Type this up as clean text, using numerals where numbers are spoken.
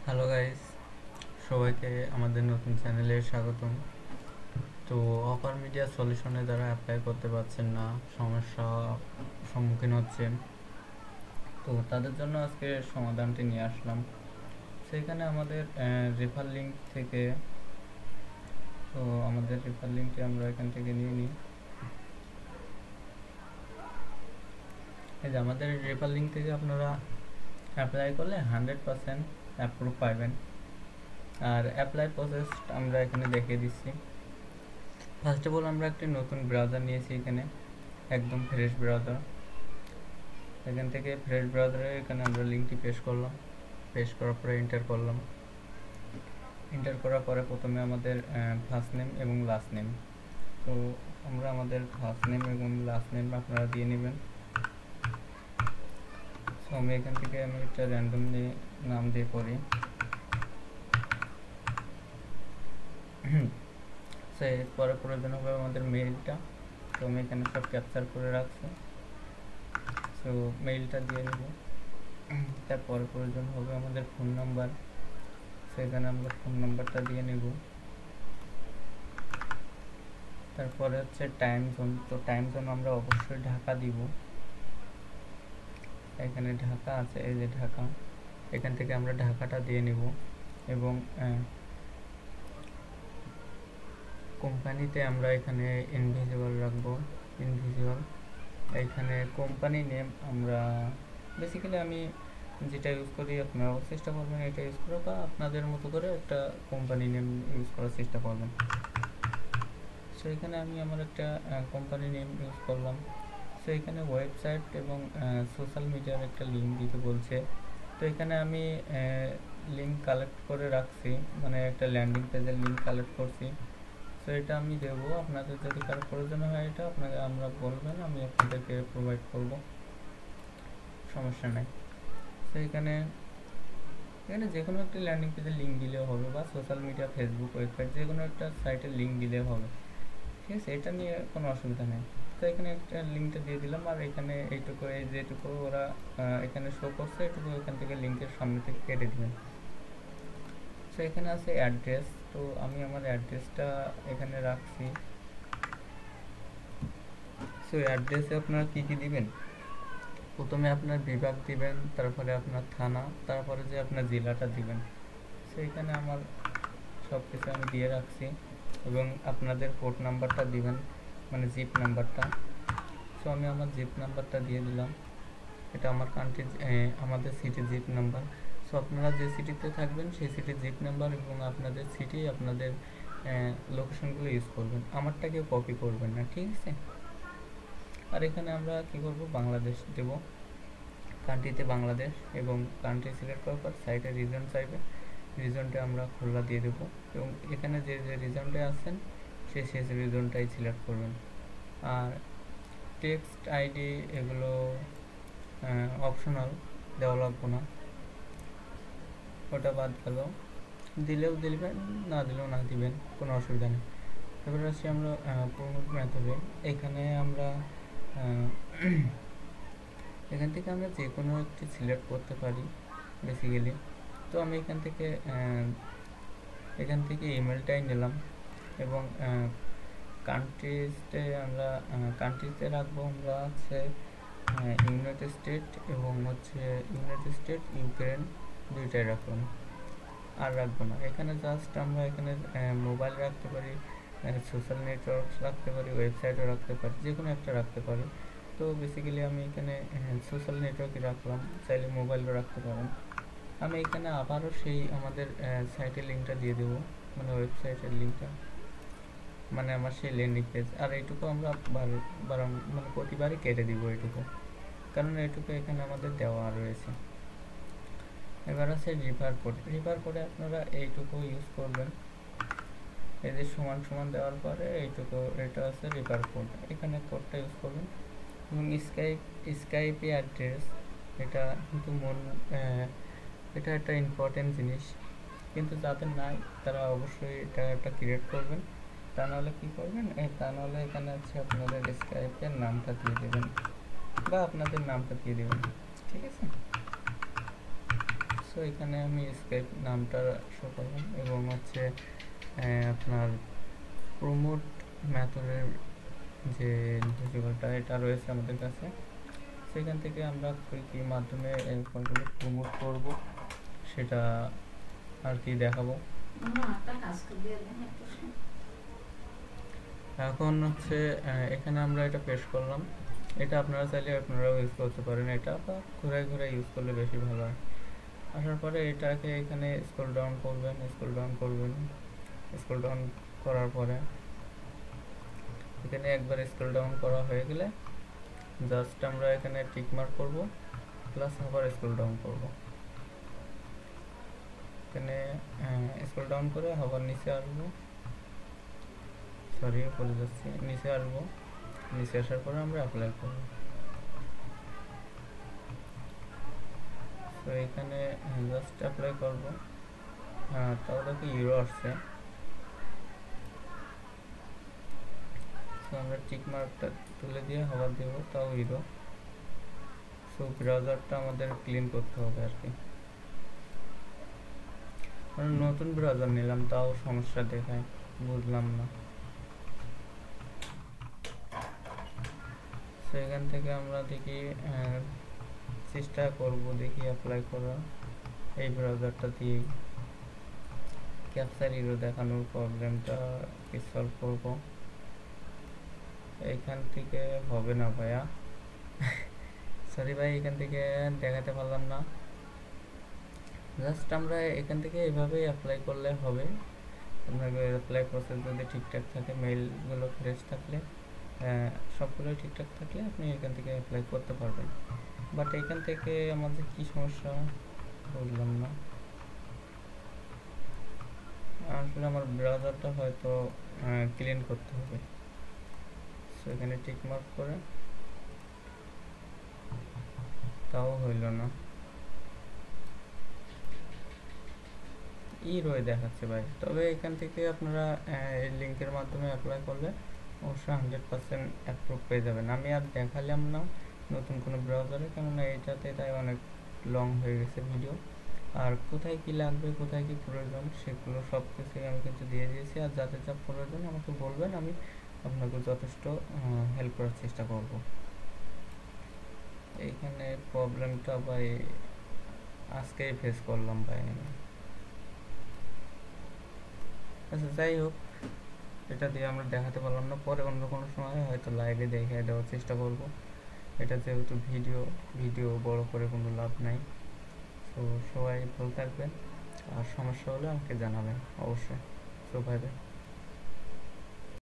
Hello guys, সবাইকে আমাদের নতুন চ্যানেলে স্বাগতম। তো অপার মিডিয়া সলিউশনে যারা অ্যাপ্লাই করতে পারছেন না, সমস্যা সম্মুখীন হচ্ছেন, তো তাদের জন্য আজকে সমাধানটি নিয়ে আসলাম। সেখানে আমাদের রেফার লিঙ্ক থেকে, তো আমাদের রেফার লিঙ্কটি আমরা এখান থেকে নিয়ে নিই। এই যে আমাদের রেফার লিঙ্ক থেকে আপনারা অ্যাপ্লাই করলে 100% অ্যাপ্রুভ পাবেন। আর অ্যাপ্লাই প্রসেস আমরা এখানে দেখিয়ে দিচ্ছি। ফার্স্ট অফ অল আমরা একটি নতুন ব্রাউজার নিয়েছি, এখানে একদম ফ্রেশ ব্রাউজার। এখান থেকে ফ্রেশ ব্রাউজারে এখানে আমরা লিঙ্কটি পেস্ট করলাম। পেস্ট করার পরে এন্টার করলাম। এন্টার করার পরে প্রথমে আমাদের ফার্স্ট নেম এবং লাস্ট নেম, তো আমরা আমাদের ফার্স্ট নেম এবং লাস্ট নেম আপনারা দিয়ে নেবেন। সো আমি এখান থেকে একটা র্যান্ডমলি নাম দিয়ে করি। সো এরপরে প্রয়োজন হবে আমাদের মেইলটা, তো আমি এখানে সব ক্যাপচার করে রাখছি। সো মেইলটা দিয়ে নেব। তারপরে প্রয়োজন হবে আমাদের ফোন নাম্বার, সেখানে আমরা ফোন নাম্বারটা দিয়ে নেব। তারপরে হচ্ছে টাইম জোন, তো টাইম জোন আমরা অবশ্যই ঢাকা দিব। এখানে ঢাকা আছে, এই যে ঢাকা, এখান থেকে আমরা ঢাকাটা দিয়ে নেব। এবং কোম্পানিতে আমরা এখানে ইনভিজিবল রাখবো, ইনভিজিবল। এখানে কোম্পানি নেম আমরা বেসিক্যালি আমি যেটা ইউজ করি, আপনারাও চেষ্টা করবেন এটা ইউজ করা, বা আপনাদের মতো করে একটা কোম্পানি নেম ইউজ করার চেষ্টা করবেন। সো এখানে আমি আমার একটা কোম্পানি নেম ইউজ করলাম। সো এখানে ওয়েবসাইট এবং সোশ্যাল মিডিয়ার একটা লিঙ্ক দিতে বলছে, তো এখানে আমি লিঙ্ক কালেক্ট করে রাখছি, মানে একটা ল্যান্ডিং পেজের লিঙ্ক কালেক্ট করছি। সো এটা আমি দেবো, আপনাদের যদি কারো প্রয়োজন হয় এটা আপনাকে আমরা বলবেন, আমি আপনাদেরকে প্রোভাইড করব, সমস্যা নাই। তো এখানে যে কোনো একটা ল্যান্ডিং পেজের লিঙ্ক দিলেও হবে, বা সোশ্যাল মিডিয়া, ফেসবুক, ওয়েবসাইট, যে কোনো একটা সাইটের লিঙ্ক দিলেও হবে, ঠিক আছে, এটা নিয়ে কোনো অসুবিধা নেই। তো এখানে একটা লিঙ্কটা দিয়ে দিলাম, আর এখানে এইটুকু, এই যেটুকু ওরা এখানে শো করছে, এটুকু এখান থেকে লিঙ্কের সামনে থেকে কেটে দিবেন। সো এখানে আছে অ্যাড্রেস, তো আমি আমার অ্যাড্রেসটা এখানে রাখছি। সো অ্যাড্রেসে আপনারা কী কী দিবেন, প্রথমে আপনার বিভাগ দিবেন, তারপরে আপনার থানা, তারপরে যে আপনার জেলাটা দিবেন। সো এখানে আমার সব কিছু আমি দিয়ে রাখছি, এবং আপনাদের পোর্ট নাম্বারটা দিবেন, মানে জিপ নাম্বারটা। সো আমি আমার জিপ নাম্বারটা দিয়ে দিলাম, এটা আমার কান্ট্রির, আমাদের সিটির জিপ নাম্বার। সো আপনারা যে সিটিতে থাকবেন সেই সিটির জিপ নাম্বার এবং আপনাদের সিটি, আপনাদের লোকেশনগুলো ইউজ করবেন, আমারটাকে কপি করবেন না, ঠিক আছে। আর এখানে আমরা কি করব, বাংলাদেশ দেব, কান্ট্রিতে বাংলাদেশ, এবং কান্ট্রি সিলেক্ট করার পর সাইটে রিজন চাইবে, রিজনটা আমরা খুলনা দিয়ে দেবো, এবং এখানে যে যে রিজনটা আছেন সেই রিজনটাই সিলেক্ট করবেন। আর টেক্সট আইডি এগুলো অপশনাল, দেওয়া লাগবে না, ওটা বাদ গেল, দিলেও দিবেন, না দিলেও না দিবেন, কোনো অসুবিধা নেই। এবার আসছি আমরা প্রমোট মেথডে। এখানে আমরা এখান থেকে আমরা যে কোনো একটি সিলেক্ট করতে পারি বেসিক্যালি। তো আমি এখান থেকে ইমেলটাই নিলাম, এবং কান্ট্রিতে আমরা কান্ট্রিতে রাখবো আমরা হচ্ছে ইউনাইটেড স্টেট, এবং হচ্ছে ইউনাইটেড স্টেট, ইউক্রেন, দুইটাই রাখলাম, আর রাখবো না। এখানে জাস্ট আমরা এখানে মোবাইল রাখতে পারি, সোশ্যাল নেটওয়ার্ক রাখতে পারি, ওয়েবসাইটও রাখতে পারি, যে কোনো একটা রাখতে পারি। তো বেসিক্যালি আমি এখানে সোশ্যাল নেটওয়ার্কই রাখলাম, চাইলে মোবাইলও রাখতে পারেন। আমি এখানে আবারও সেই আমাদের সাইটের লিঙ্কটা দিয়ে দেবো, মানে ওয়েবসাইটের লিঙ্কটা, মানে আমার সেই ল্যান্ডিং পেজ। আর এইটুকু আমরা মানে প্রতিবারই কেটে দিব এইটুকু, কারণ এইটুকু এখানে আমাদের দেওয়া রয়েছে। এবার আছে রিফার কোড। রিফার কোডে আপনারা এইটুকু ইউজ করবেন, এই যে সমান সমান দেওয়ার পরে এইটুকু, এটা আছে রিফার কোড, এখানে কোডটা ইউজ করবেন। এবং স্কাইপে অ্যাড্রেস, এটা কিন্তু এটা একটা ইম্পর্টেন্ট জিনিস, কিন্তু যাদের নাই তারা অবশ্যই এটা একটা ক্রিয়েট করবেন। তা নাহলে কী করবেন, তা নাহলে এখানে হচ্ছে আপনাদের স্কাইপের নামটা দিয়ে দেবেন, বা আপনাদের নামটা দিয়ে দেবেন, ঠিক আছে। সো সো এখানে আমি স্কেপ নামটা শো করলাম এবং হচ্ছে আপনার প্রমোট মেথডের যে ভিজুয়ালটা এটা রয়েছে আমাদের কাছে, সেখান থেকে আমরা কি মাধ্যমে ফোনগুলো প্রমোট করব সেটা আর কি দেখাবো। এখন হচ্ছে এখানে আমরা এটা পেশ করলাম, এটা আপনারা চাইলে আপনারাও ইউজ করতে পারেন, এটা বা ঘুরে ঘুরে ইউজ করলে বেশি ভালো হয়। আসার পরে এটাকে এখানে স্ক্রল ডাউন করবেন, স্ক্রল ডাউন করার পরে এখানে একবার স্ক্রল ডাউন করা হয়ে গেলে জাস্ট আমরা এখানে টিক মার্ক করব, প্লাস আবার স্ক্রল ডাউন করব। এখানে স্ক্রল ডাউন করে আবার নিচে আসবো, সরি বলে যাচ্ছি, নিচে আসবো, নিচে আসার পরে আমরা অ্যাপ্লাই করব। তো এখানে জাস্ট অ্যাপ্লাই করব, তাও দেখো ইউরো আসছে। তো আমরা টিক মার্কটা তুলে দিয়ে আবার দেব, তাও ইউরো। সো ব্রাউজারটা আমাদের ক্লিন করতে হবে আর কি। নতুন ব্রাউজার নিলাম তাও সমস্যা দেখায়, বুঝলাম না। তো এখান থেকে আমরা দেখি চেষ্টা করব দেখি অ্যাপ্লাই করা এই ব্রাউজারটা দিয়ে ক্যাপচার ইরো দেখানোর প্রবলেমটা সলভ করব। এইখান থেকে হবে না ভাইয়া, সরি ভাই, এখান থেকে দেখাতে পারলাম না। জাস্ট আমরা এখান থেকে এভাবেই অ্যাপ্লাই করলে হবে। আপনাকে অ্যাপ্লাই প্রসেস যদি ঠিকঠাক থাকে, মেইলগুলো ফ্রেশ থাকলে, সবগুলোই ঠিকঠাক থাকলে আপনি এখান থেকে অ্যাপ্লাই করতে পারবেন। বাট এখান থেকে আমাদের কি সমস্যা বুঝলাম না। আসলে আমার ব্রাউজারটা হয়তো ক্লিন করতে হবে। সো এখানে টিক মার্ক করে, তাও হইল না, রয়ে দেখাচ্ছে ভাই। তবে এখান থেকে আপনারা এই লিঙ্কের মাধ্যমে অ্যাপ্লাই করলে অবশ্যই 100% অ্যাপ্রুভ পেয়ে যাবেন। আমি আর দেখালাম না নতুন কোনো ব্রাউজারে, কেননা এইটাতে তাই অনেক লং হয়ে গেছে ভিডিও। আর কোথায় কি লাগবে, কোথায় কি প্রয়োজন, সেগুলো সব কিছুই আমি কিন্তু দিয়ে দিয়েছি। আর যাদের যা প্রয়োজন আমাকে বলবেন, আমি আপনাকে যথেষ্ট হেল্প করার চেষ্টা করব। এইখানে প্রবলেমটা ভাই আজকেই ফেস করলাম ভাই আমি। আচ্ছা যাই হোক, এটা দিয়ে আমরা দেখাতে পারলাম না, পরে অন্য কোনো সময় হয়তো লাইভে দেখে দেওয়ার চেষ্টা করব। এটা যেহেতু ভিডিও বড় করে কোনো লাভ নাই। তো সবাই ভালো থাকবেন, আর সমস্যা হলে আমাকে জানাবেন অবশ্যই। So bye bye.